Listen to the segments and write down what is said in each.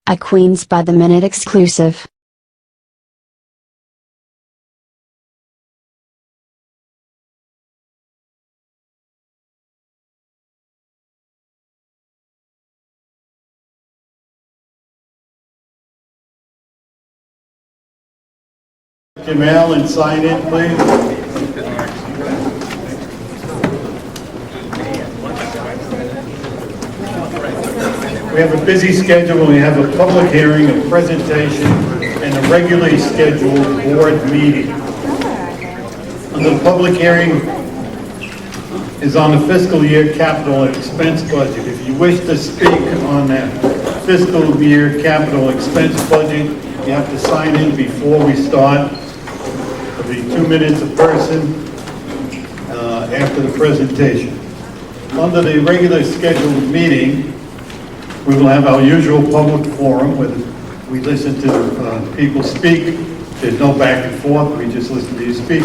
a Queens by the Minute exclusive. Jamal, and sign in, please. We have a busy schedule. We have a public hearing, a presentation, and a regularly scheduled board meeting. The public hearing is on the fiscal year capital expense budget. If you wish to speak on that fiscal year capital expense budget, you have to sign in before we start. It'll be 2 minutes a person after the presentation. Under the regular scheduled meeting, we will have our usual public forum where we listen to people speak. There's no back and forth, we just listen to you speak.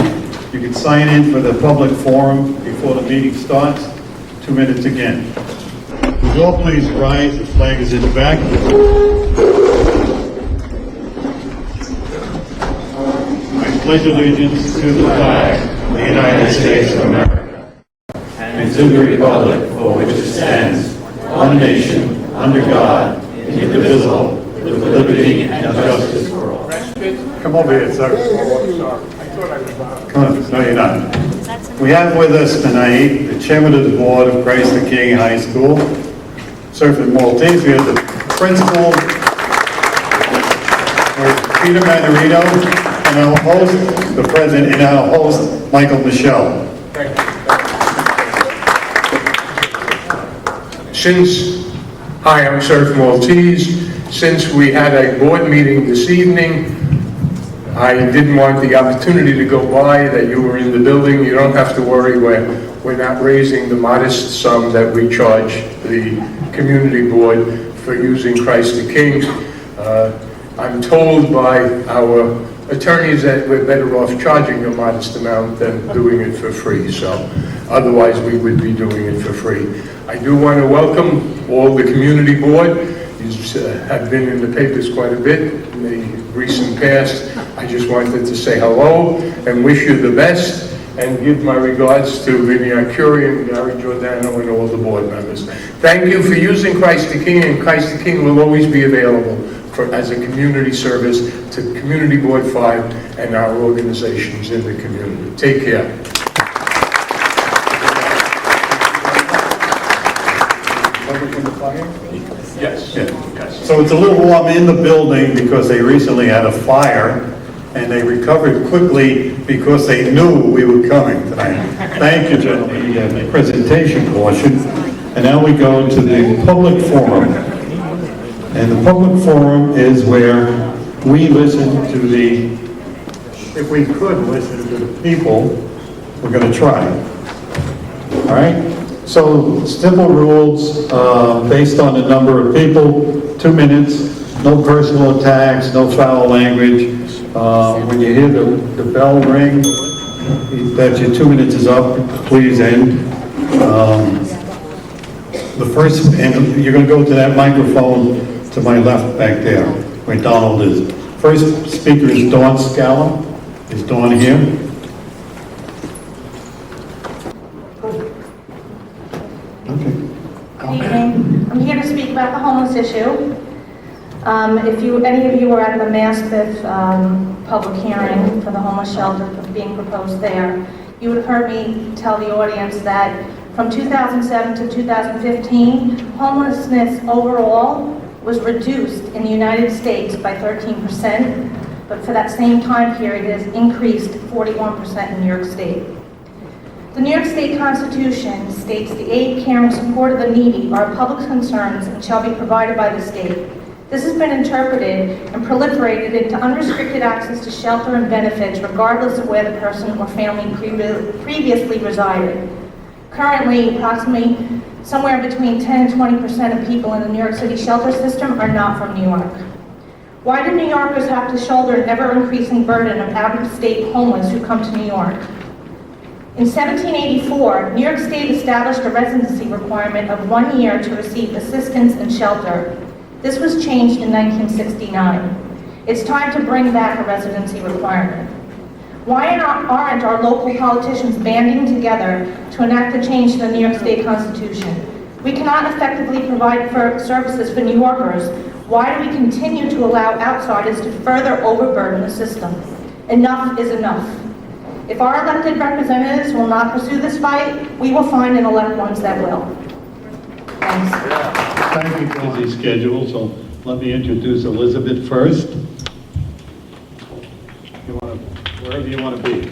You can sign in for the public forum before the meeting starts. 2 minutes again. Would you all please rise? The flag is in the back. I pledge allegiance to the flag of the United States of America and to the republic for which it stands, one nation, under God, indivisible, with liberty and justice for all. Come over here, sir. Come on. No, you're not. We have with us tonight the chairman of the board of Christ the King High School, Surfing Maltese. We have the principal, Peter Manarino, and our host, the president, and our host, Michael Michelle. Hi, I'm Surf Maltese. Since we had a board meeting this evening, I didn't want the opportunity to go by that you were in the building. You don't have to worry, we're not raising the modest sum that we charge the community board for using Christ the King. I'm told by our attorneys that we're better off charging a modest amount than doing it for free, so otherwise we would be doing it for free. I do want to welcome all the community board. You have been in the papers quite a bit in the recent past. I just wanted to say hello and wish you the best and give my regards to Vinnie Arcurian, Gary Giordano, and all the board members. Thank you for using Christ the King, and Christ the King will always be available as a community service to Community Board 5 and our organizations in the community. Take care. Yes. Yes. So it's a little warm in the building because they recently had a fire and they recovered quickly because they knew we were coming tonight. Thank you, gentlemen. We have the presentation portion. And now we go to the public forum. And the public forum is where we listen to if we could listen to the people, we're going to try. All right? So, simple rules based on the number of people, 2 minutes, no personal attacks, no foul language. When you hear the bell ring, that your 2 minutes is up, please end. The first, and you're going to go to that microphone to my left back there, where Donald is. First speaker is Dawn Scala. Is Dawn here? Good evening. I'm here to speak about the homeless issue. If any of you were at the Maspeth public hearing for the homeless shelter being proposed there, you would have heard me tell the audience that from 2007 to 2015, homelessness overall was reduced in the United States by 13%, but for that same time period, it has increased 41% in New York State. The New York State Constitution states the aid, care, and support of the needy are public concerns and shall be provided by the state. This has been interpreted and proliferated into unrestricted access to shelter and benefits regardless of where the person or family previously resided. Currently, approximately somewhere between 10 and 20% of people in the New York City shelter system are not from New York. Why do New Yorkers have to shoulder an ever-increasing burden of out-of-state homeless who come to New York? In 1784, New York State established a residency requirement of 1 year to receive assistance and shelter. This was changed in 1969. It's time to bring back a residency requirement. Why aren't our local politicians banding together to enact a change to the New York State Constitution? We cannot effectively provide services for New Yorkers. Why do we continue to allow outsiders to further overburden the system? Enough is enough. If our elected representatives will not pursue this fight, we will find and elect ones that will. Thanks. Thank you, busy schedule, so let me introduce Elizabeth first. Wherever you want to be.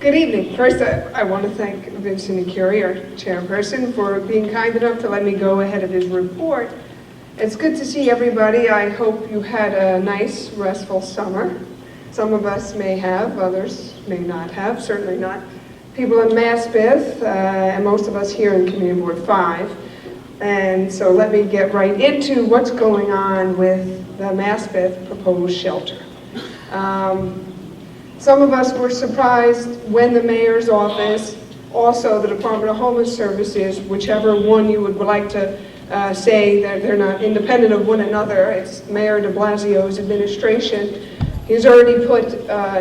Good evening. First, I want to thank Vincent Curie, our chairperson, for being kind enough to let me go ahead of his report. It's good to see everybody. I hope you had a nice, restful summer. Some of us may have, others may not have, certainly not people in Maspeth, and most of us here in Community Board 5. And so let me get right into what's going on with the Maspeth proposed shelter. Some of us were surprised when the mayor's office, also the Department of Homeless Services, whichever one you would like to say that they're not independent of one another, it's Mayor de Blasio's administration. He's already put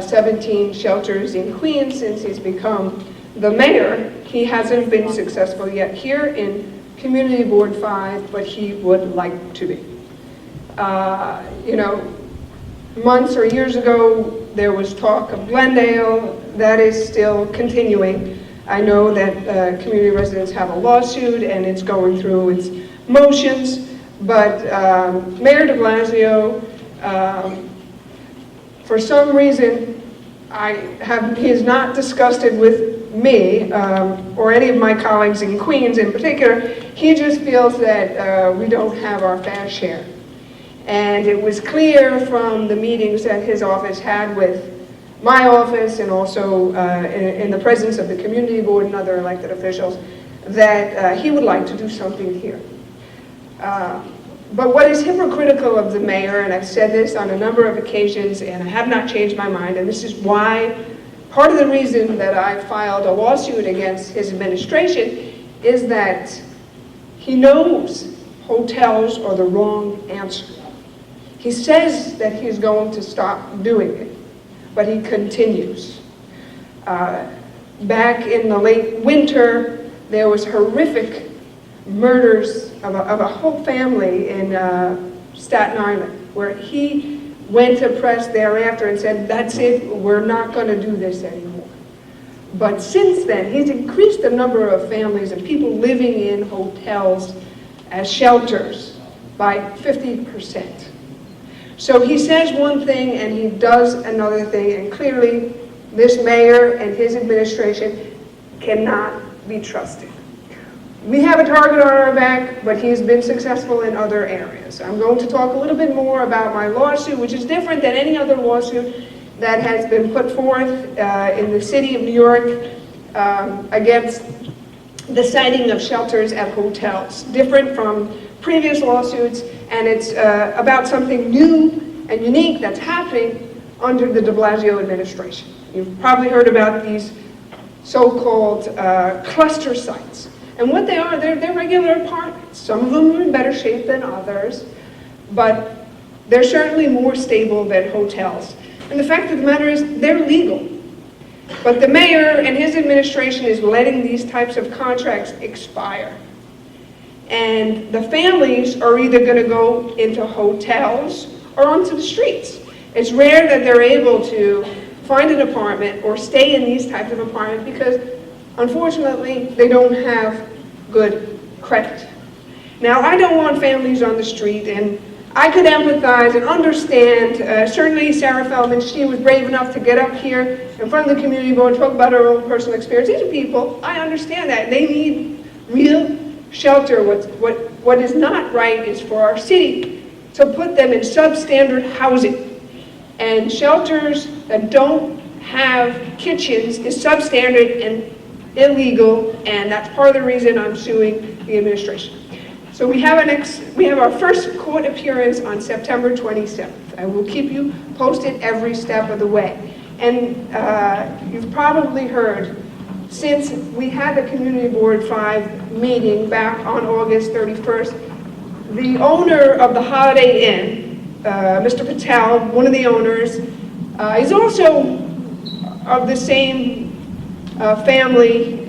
17 shelters in Queens since he's become the mayor. He hasn't been successful yet here in Community Board 5, but he would like to be. You know, months or years ago, there was talk of Glendale. That is still continuing. I know that community residents have a lawsuit and it's going through its motions, but Mayor de Blasio, for some reason, he has not discussed it with me or any of my colleagues in Queens in particular. He just feels that we don't have our fair share. And it was clear from the meetings that his office had with my office and also in the presence of the community board and other elected officials that he would like to do something here. But what is hypocritical of the mayor, and I've said this on a number of occasions and I have not changed my mind, and this is why, part of the reason that I filed a lawsuit against his administration is that he knows hotels are the wrong answer. He says that he's going to stop doing it, but he continues. Back in the late winter, there was horrific murders of a whole family in Staten Island, where he went to press thereafter and said, that's it, we're not going to do this anymore. But since then, he's increased the number of families and people living in hotels as shelters by 50%. So he says one thing and he does another thing, and clearly this mayor and his administration cannot be trusted. We have a target on our back, but he's been successful in other areas. I'm going to talk a little bit more about my lawsuit, which is different than any other lawsuit that has been put forth in the city of New York against the siting of shelters at hotels, different from previous lawsuits, and it's about something new and unique that's happening under the de Blasio administration. You've probably heard about these so-called cluster sites. And what they are, they're regular apartments. Some of them are in better shape than others, but they're certainly more stable than hotels. And the fact of the matter is, they're legal. But the mayor and his administration is letting these types of contracts expire. And the families are either going to go into hotels or onto the streets. It's rare that they're able to find an apartment or stay in these types of apartments because, unfortunately, they don't have good credit. Now, I don't want families on the street, and I could empathize and understand. Certainly, Sarah Feldman, she was brave enough to get up here in front of the community board and talk about her own personal experience. These are people, I understand that. They need real shelter. What is not right is for our city to put them in substandard housing. And shelters that don't have kitchens is substandard and illegal, and that's part of the reason I'm suing the administration. So we have our first court appearance on September 27th. I will keep you posted every step of the way. And you've probably heard since we had the Community Board 5 meeting back on August 31st, the owner of the Holiday Inn, Mr. Patel, one of the owners, is also of the same family,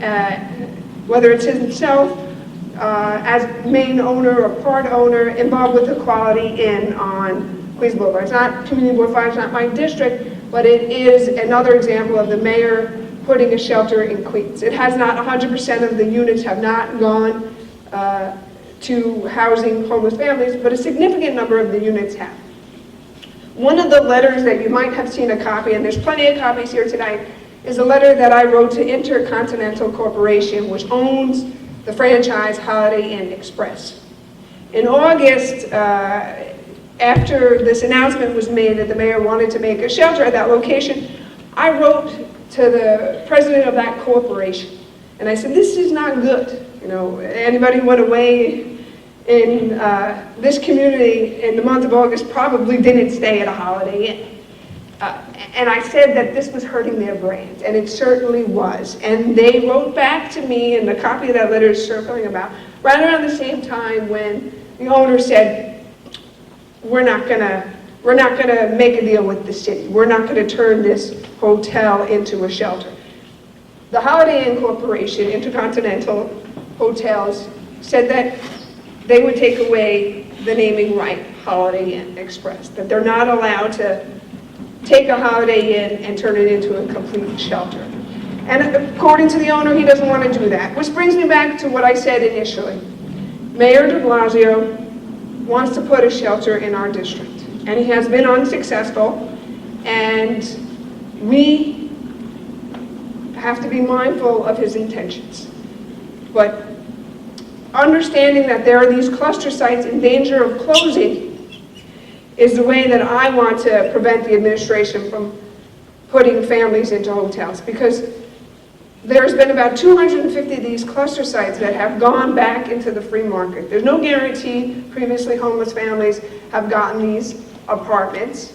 whether it's himself as main owner or part owner, involved with the Quality Inn on Queens Boulevard. It's not Community Board 5, it's not my district, but it is another example of the mayor putting a shelter in Queens. It has not, 100% of the units have not gone to housing homeless families, but a significant number of the units have. One of the letters that you might have seen a copy, and there's plenty of copies here tonight, is a letter that I wrote to Intercontinental Corporation, which owns the franchise Holiday Inn Express. In August, after this announcement was made that the mayor wanted to make a shelter at that location, I wrote to the president of that corporation, and I said, this is not good. You know, anybody who went away in this community in the month of August probably didn't stay at a Holiday Inn. And I said that this was hurting their brand, and it certainly was. And they wrote back to me, and a copy of that letter is circling about, right around the same time when the owner said, we're not gonna make a deal with the city. We're not gonna turn this hotel into a shelter. The Holiday Inn Corporation, Intercontinental Hotels, said that they would take away the naming right, Holiday Inn Express, that they're not allowed to take a Holiday Inn and turn it into a complete shelter. And according to the owner, he doesn't want to do that. Which brings me back to what I said initially. Mayor de Blasio wants to put a shelter in our district, and he has been unsuccessful, and we have to be mindful of his intentions. But understanding that there are these cluster sites in danger of closing is the way that I want to prevent the administration from putting families into hotels, because there's been about 250 of these cluster sites that have gone back into the free market. There's no guarantee previously homeless families have gotten these apartments,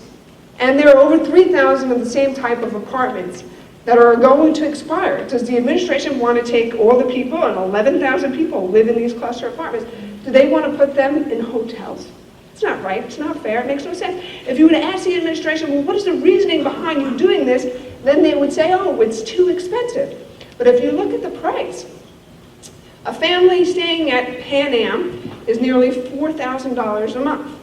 and there are over 3,000 of the same type of apartments that are going to expire. Does the administration want to take all the people, and 11,000 people live in these cluster apartments, do they want to put them in hotels? It's not right, it's not fair, it makes no sense. If you were to ask the administration, well, what is the reasoning behind you doing this? Then they would say, oh, it's too expensive. But if you look at the price, a family staying at Pan Am is nearly $4,000 a month.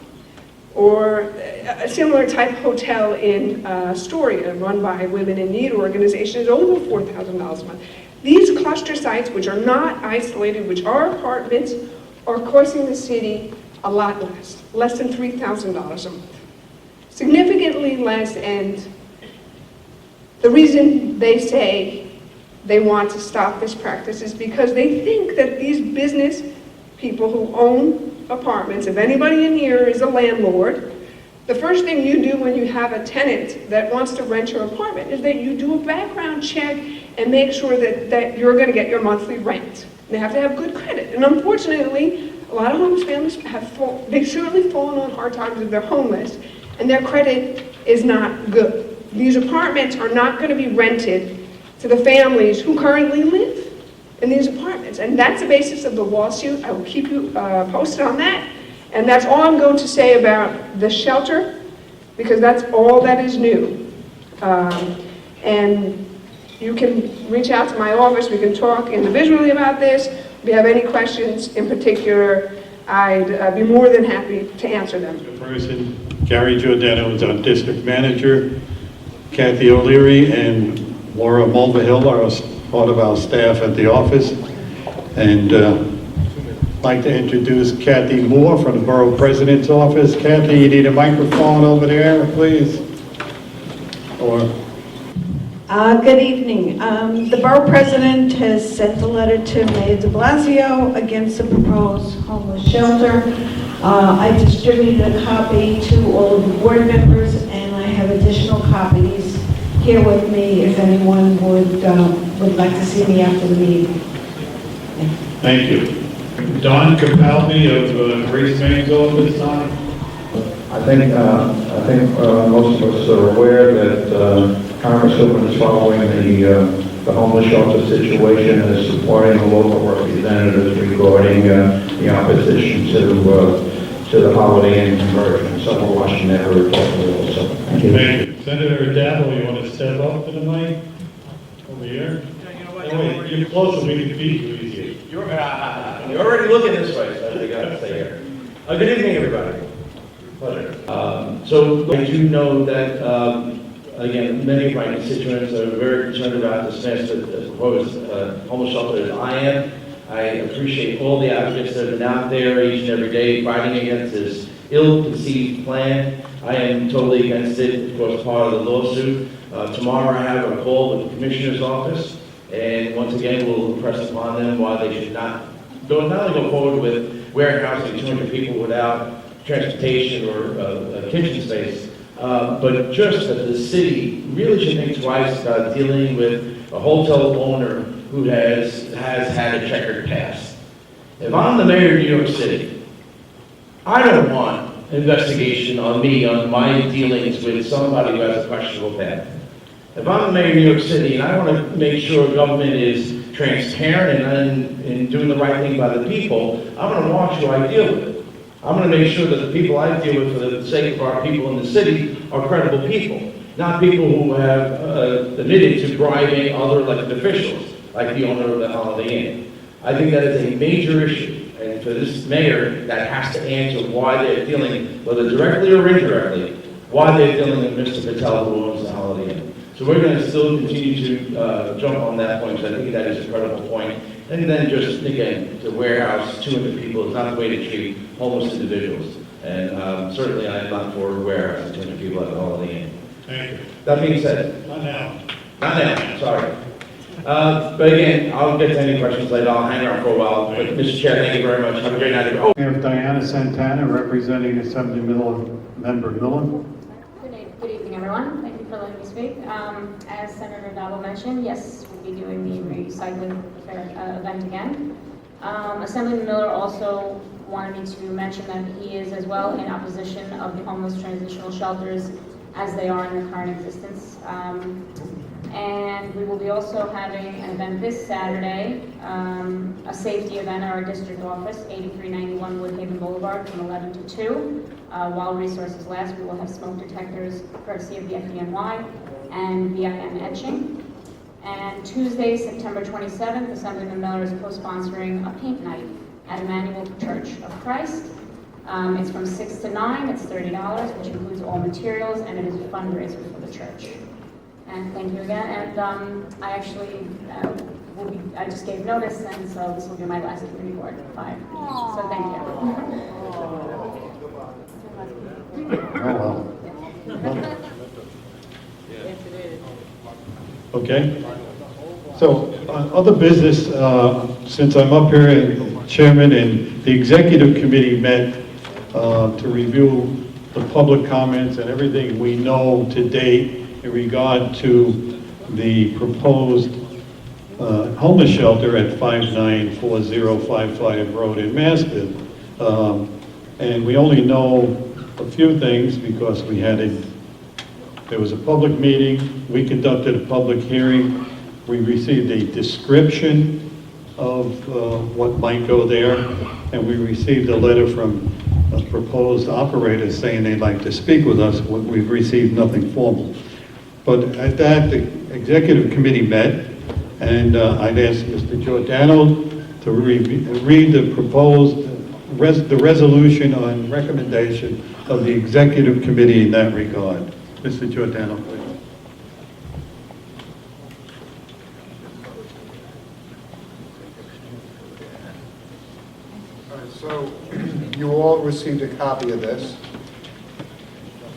Or a similar type hotel in Astoria, run by Women in Need organization, is over $4,000 a month. These cluster sites, which are not isolated, which are apartments, are costing the city a lot less than $3,000 a month. Significantly less, and the reason they say they want to stop this practice is because they think that these business people who own apartments, if anybody in here is a landlord, the first thing you do when you have a tenant that wants to rent your apartment is that you do a background check and make sure that you're going to get your monthly rent. They have to have good credit. And unfortunately, a lot of homeless families they've certainly fallen on hard times if they're homeless, and their credit is not good. These apartments are not going to be rented to the families who currently live in these apartments. And that's the basis of the lawsuit. I will keep you posted on that. And that's all I'm going to say about the shelter, because that's all that is new. And you can reach out to my office. We can talk individually about this. If you have any questions in particular, I'd be more than happy to answer them. The person, Gary Giordano is our district manager. Kathy O'Leary and Laura Mulvihill are part of our staff at the office. And I'd like to introduce Kathy Moore from the Borough President's office. Kathy, you need a microphone over there, please? Or Good evening. The Borough President has sent a letter to Mayor de Blasio against the proposed homeless shelter. I distributed a copy to all of the board members, and I have additional copies here with me if anyone would like to see me after the meeting. thank you. Don Capaldi of Grace May's office, Don. I think most of us are aware that Congress is following the the homeless shelter situation and supporting the local representatives regarding the opposition to the Holiday Inn conversion. So we're watching that very carefully also. Thank you. Thank you. Senator Dowell, you want to step up to the mic? Over here? Oh, wait, you're closer, we can feed you easier. You're already looking this way, so I got to stay here. Good evening, everybody. Pleasure. So I do know that, again, many of my constituents are very concerned about this proposed homeless shelter as I am. I appreciate all the advocates that have been out there each and every day fighting against this ill-conceived plan. I am totally against it, of course, part of the lawsuit. Tomorrow I have a call with the Commissioner's office, and once again, we'll impress upon them why they should not only go forward with warehousing 200 people without transportation or a kitchen space, but just that the city really should think twice about dealing with a hotel owner who has had a checkered past. If I'm the mayor of New York City, I don't want investigation on me, on my dealings with somebody who has a questionable past. If I'm the mayor of New York City and I want to make sure government is transparent and doing the right thing by the people, I'm going to watch who I deal with. I'm going to make sure that the people I deal with for the sake of our people in the city are credible people, not people who have admitted to bribing other elected officials, like the owner of the Holiday Inn. I think that is a major issue, and for this mayor, that has to answer why they're dealing, whether directly or indirectly, why they're dealing with Mr. Patel who owns the Holiday Inn. So we're going to still continue to jump on that point, because I think that is a credible point. And then just, again, to warehouse 200 people is not the way to treat homeless individuals. And certainly I am not for warehousing 200 people at the Holiday Inn. Thank you. That being said, Not now. not now, sorry. But again, I'll get to any questions later. I'll hang around for a while. But Mr. Chair, thank you very much. Have a great night. Oh. We have Diana Santana representing Assembly Member Millen. Good evening, everyone. Thank you for letting me speak. As Senator Dowell mentioned, yes, we'll be doing the recycling event again. Assemblyman Miller also wanted me to mention that he is as well in opposition of the homeless transitional shelters as they are in their current existence. And we will be also having an event this Saturday, a safety event at our district office, 8391 Woodhaven Boulevard, from 11 to 2. While resources last, we will have smoke detectors courtesy of the FDNY and VIN etching. And Tuesday, September 27th, Assemblyman Miller is co-sponsoring a paint night at Emmanuel Church of Christ. It's from 6 to 9, it's $30, which includes all materials, and it is a fundraiser for the church. And thank you again, and I actually I just gave notice, and so this will be my last committee board at 5. So thank you. Oh, well. Okay. So, other business, since I'm up here and chairman, and the executive committee met to review the public comments and everything we know to date in regard to the proposed homeless shelter at 594055 Road in Maspeth. And we only know a few things because there was a public meeting, we conducted a public hearing, we received a description of what might go there, and we received a letter from a proposed operator saying they'd like to speak with us. We've received nothing formal. But at that, the executive committee met, and I'd asked Mr. Giordano to read the proposed, the resolution on recommendation of the executive committee in that regard. Mr. Giordano, please. All right, so you all received a copy of this.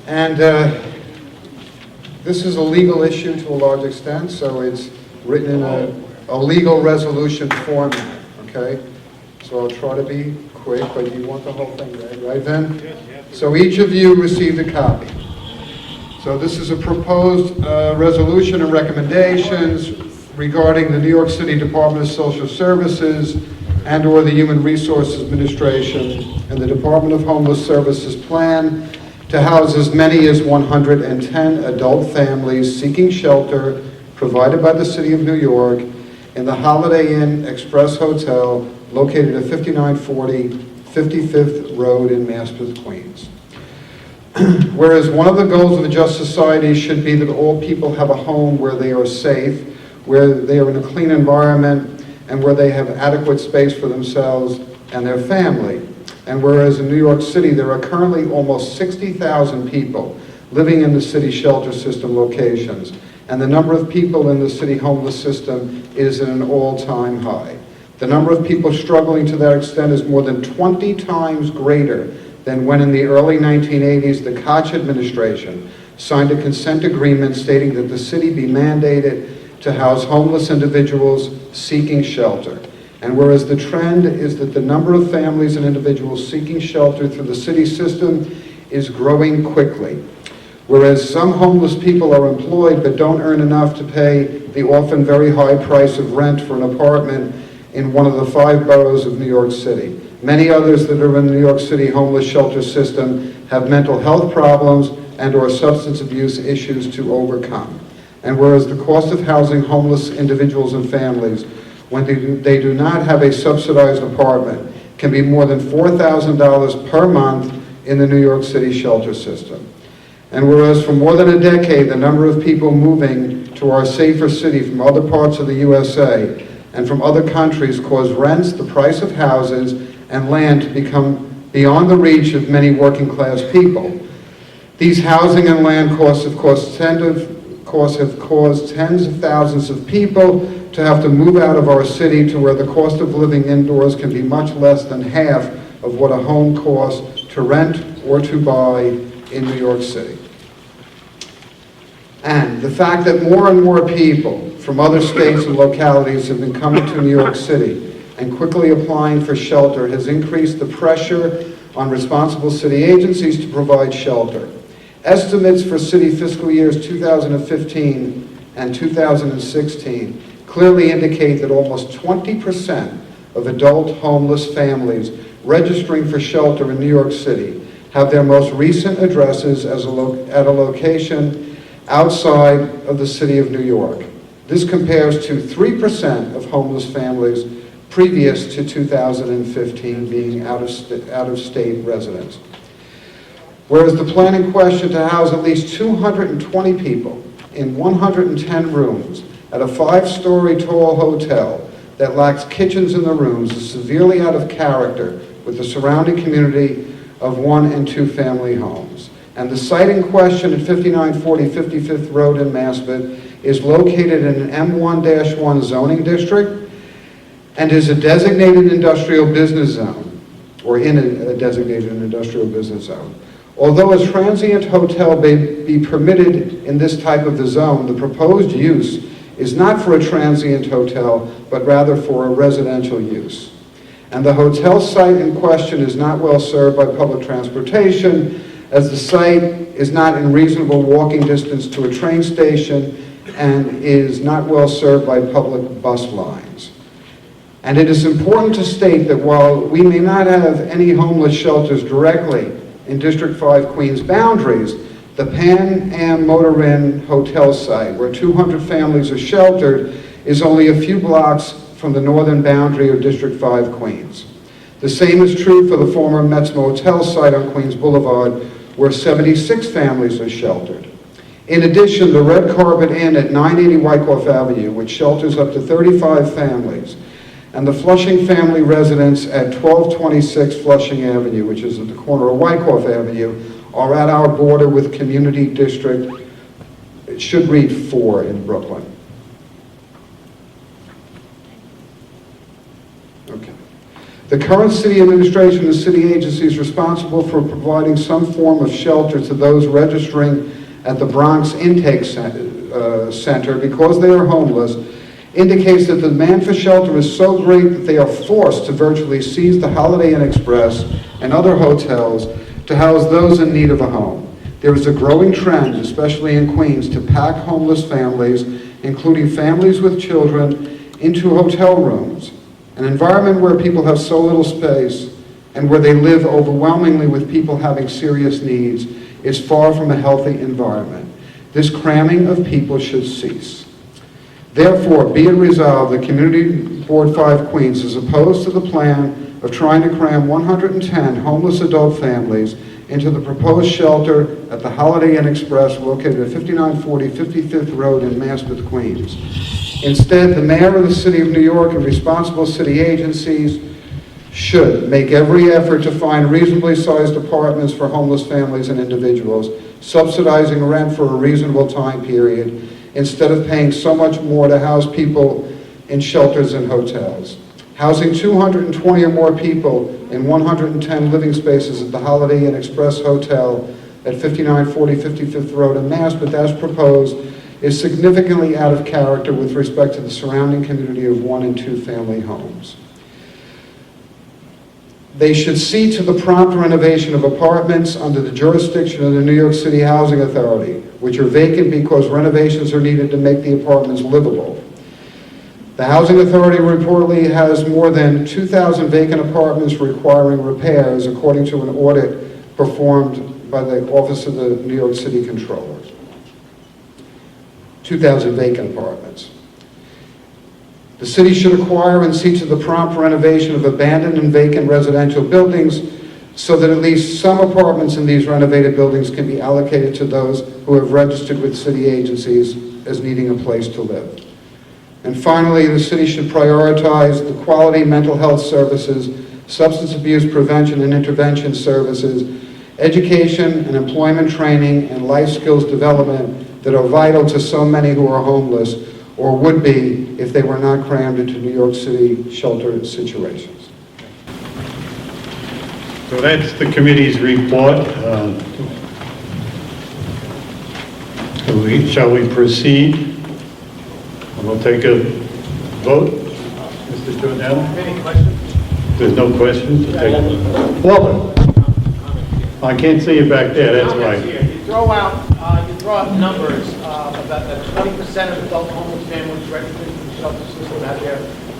And this is a legal issue to a large extent, so it's written in a legal resolution format, okay? So I'll try to be quick, but you want the whole thing read, right then? So each of you received a copy. So this is a proposed resolution and recommendations regarding the New York City Department of Social Services and/or the Human Resources Administration and the Department of Homeless Services plan to house as many as 110 adult families seeking shelter provided by the City of New York in the Holiday Inn Express Hotel located at 5940 55th Road in Maspeth, Queens. Whereas one of the goals of a just society should be that all people have a home where they are safe, where they are in a clean environment, and where they have adequate space for themselves and their family. And whereas in New York City there are currently almost 60,000 people living in the city shelter system locations, and the number of people in the city homeless system is at an all-time high. The number of people struggling to that extent is more than 20 times greater than when in the early 1980s the Koch administration signed a consent agreement stating that the city be mandated to house homeless individuals seeking shelter. And whereas the trend is that the number of families and individuals seeking shelter through the city system is growing quickly. Whereas some homeless people are employed but don't earn enough to pay the often very high price of rent for an apartment in one of the 5 boroughs of New York City. Many others that are in the New York City homeless shelter system have mental health problems and or substance abuse issues to overcome. And whereas the cost of housing homeless individuals and families when they do not have a subsidized apartment can be more than $4,000 per month in the New York City shelter system. And whereas for more than a decade the number of people moving to our safer city from other parts of the USA and from other countries caused rents, the price of houses, and land to become beyond the reach of many working class people. These housing and land costs have caused tens of thousands of people to have to move out of our city to where the cost of living indoors can be much less than half of what a home costs to rent or to buy in New York City. And the fact that more and more people from other states and localities have been coming to New York City and quickly applying for shelter has increased the pressure on responsible city agencies to provide shelter. Estimates for city fiscal years 2015 and 2016 clearly indicate that almost 20% of adult homeless families registering for shelter in New York City have their most recent addresses at a location outside of the city of New York. This compares to 3% of homeless families previous to 2015 being out-of-state residents. Whereas the plan in question to house at least 220 people in 110 rooms at a 5-story tall hotel that lacks kitchens in the rooms is severely out of character with the surrounding community of 1- and 2-family homes. And the site in question at 5940 55th Road in Maspeth is located in an M1-1 zoning district and is a designated industrial business zone, or in a designated industrial business zone. Although a transient hotel may be permitted in this type of the zone, the proposed use is not for a transient hotel, but rather for a residential use. And the hotel site in question is not well served by public transportation, as the site is not in reasonable walking distance to a train station and is not well served by public bus lines. And it is important to state that while we may not have any homeless shelters directly in District 5 Queens boundaries, the Pan Am Motor Inn hotel site, where 200 families are sheltered, is only a few blocks from the northern boundary of District 5 Queens. The same is true for the former Metz Motel site on Queens Boulevard, where 76 families are sheltered. In addition, the Red Carpet Inn at 980 Wyckoff Avenue, which shelters up to 35 families, and the Flushing family residence at 1226 Flushing Avenue, which is at the corner of Wyckoff Avenue, are at our border with Community District, it should read 4 in Brooklyn. Okay. The current city administration and city agencies responsible for providing some form of shelter to those registering at the Bronx Intake Center because they are homeless indicates that the demand for shelter is so great that they are forced to virtually seize the Holiday Inn Express and other hotels to house those in need of a home. There is a growing trend, especially in Queens, to pack homeless families, including families with children, into hotel rooms, an environment where people have so little space and where they live overwhelmingly with people having serious needs is far from a healthy environment. This cramming of people should cease. Therefore, be it resolved, the Community Board 5 Queens is opposed to the plan of trying to cram 110 homeless adult families into the proposed shelter at the Holiday Inn Express located at 5940 55th Road in Maspeth, Queens. Instead, the mayor of the city of New York and responsible city agencies should make every effort to find reasonably sized apartments for homeless families and individuals, subsidizing rent for a reasonable time period, instead of paying so much more to house people in shelters and hotels. Housing 220 or more people in 110 living spaces at the Holiday Inn Express Hotel at 5940 55th Road in Maspeth, as proposed, is significantly out of character with respect to the surrounding community of 1- and 2-family homes. They should see to the prompt renovation of apartments under the jurisdiction of the New York City Housing Authority, which are vacant because renovations are needed to make the apartments livable. The Housing Authority reportedly has more than 2,000 vacant apartments requiring repairs, according to an audit performed by the Office of the New York City Controller. 2,000 vacant apartments. The city should acquire and see to the prompt renovation of abandoned and vacant residential buildings so that at least some apartments in these renovated buildings can be allocated to those who have registered with city agencies as needing a place to live. And finally, the city should prioritize the quality mental health services, substance abuse prevention and intervention services, education and employment training, and life skills development that are vital to so many who are homeless or would be if they were not crammed into New York City shelter situations. So that's the committee's report. Shall we proceed? We'll take a vote. Mr. Giordano? Any questions? There's no questions to take. Walter? I can't see you back there, that's why. You throw out numbers about that 20% of adult homeless families registered in the shelter system have their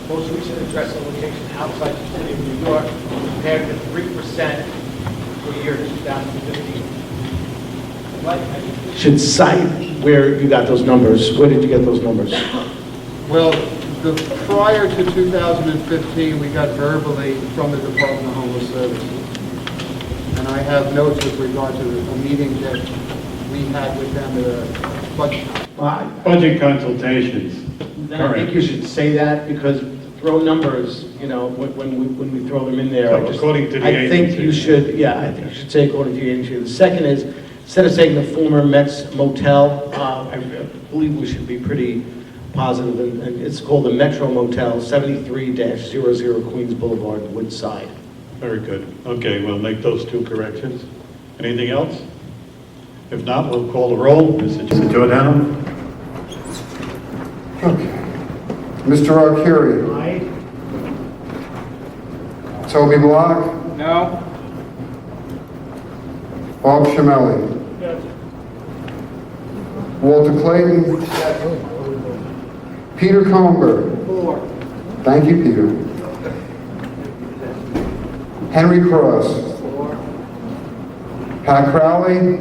most recent address and location outside the city of New York, compared to 3% for the year 2015. Should cite where you got those numbers. Where did you get those numbers? Well, prior to 2015, we got verbally from the Department of Homeless Services. And I have notes with regard to a meeting that we had with them at a Budget consultations. I think you should say that, because throw numbers, you know, when we throw them in there. So according to the I think agency. you should, yeah, I think you should say according to the agency. The second is, instead of saying the former Mets Motel, I believe we should be pretty positive, and it's called the Metro Motel, 73-00 Queens Boulevard, Woodside. Very good. Okay, we'll make those two corrections. Anything else? If not, we'll call the roll. Mr. Giordano? Okay. Mr. Arcuri? Aye. Toby Block? No. Bob Shimelli? Walter Clayton? Peter Comber? 4. Thank you, Peter. Henry Cross? 4. Pat Crowley?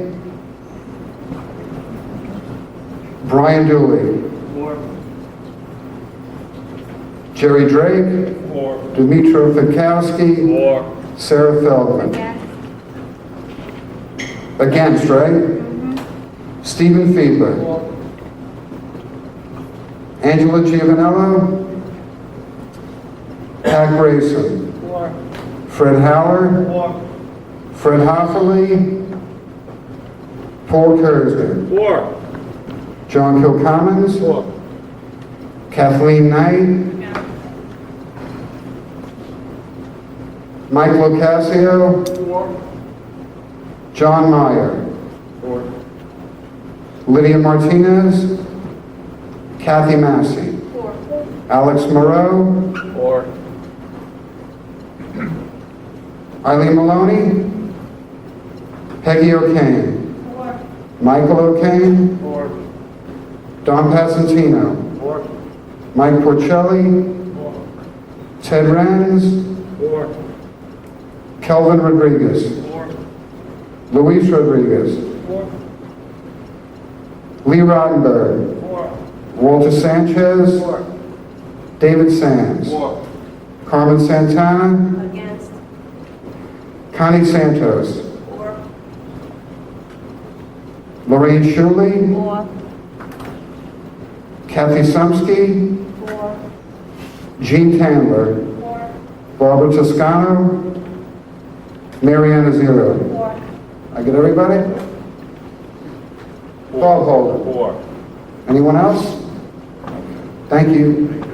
Brian Dooley? 4. Jerry Drake? 4. Dmitro Fikowski? 4. Sarah Feldman? Against, right? Stephen Fiedler? 4. Angela Giovanello? Pat Grayson? 4. Fred Howard? 4. Fred Hofferly? Paul Kersner? 4. John Kilcommons? 4. Kathleen Knight? Mike Locascio? 4. John Meyer? 4. Lydia Martinez? Kathy Massey? 4. Alex Moreau? 4. Eileen Maloney? Peggy O'Kane? 4. Michael O'Kane? 4. Don Passantino? 4. Mike Porcelli? 4. Ted Renz? 4. Kelvin Rodriguez? 4. Luis Rodriguez? 4. Lee Rottenberg? 4. Walter Sanchez. David Sands. Carmen Santana. Against. Connie Santos. Lorraine Shuley. Kathy Sumsky. Jean Candler. Barbara Toscano. Mariana Zero. I get everybody? Paul Holden. Anyone else? Thank you.